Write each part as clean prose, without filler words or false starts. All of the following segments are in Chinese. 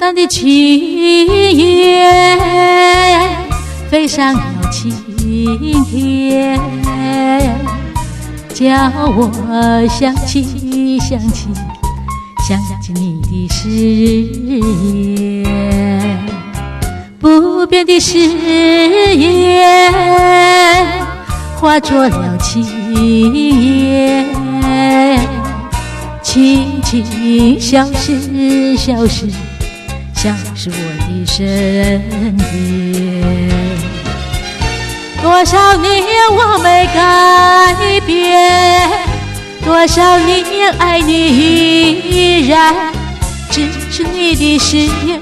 淡的情缘，飞上了青天，叫我想起你的誓言，不变的誓言化作了情缘，轻轻消失我的身边。多少年我没改变，多少年爱你依然，只是你的誓言，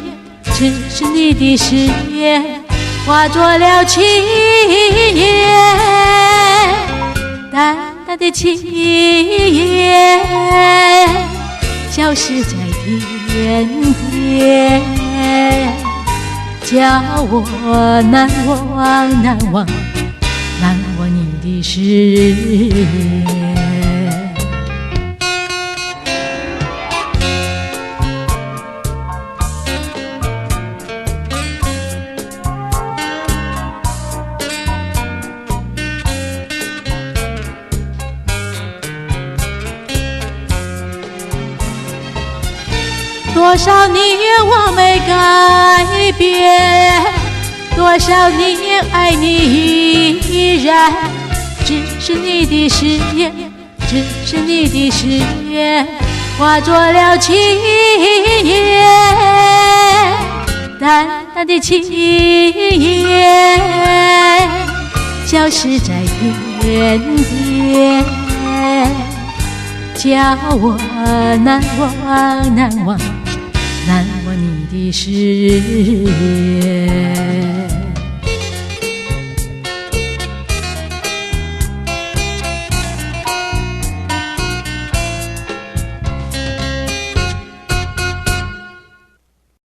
只是你的誓言化作了情缘，淡淡的情缘消失在天边，叫我难忘你的誓言。多少年我没改变，多少年爱你依然，只是你的誓言，只是你的誓言化作了情缘，淡淡的情缘消失在天边，叫我难忘你的誓言。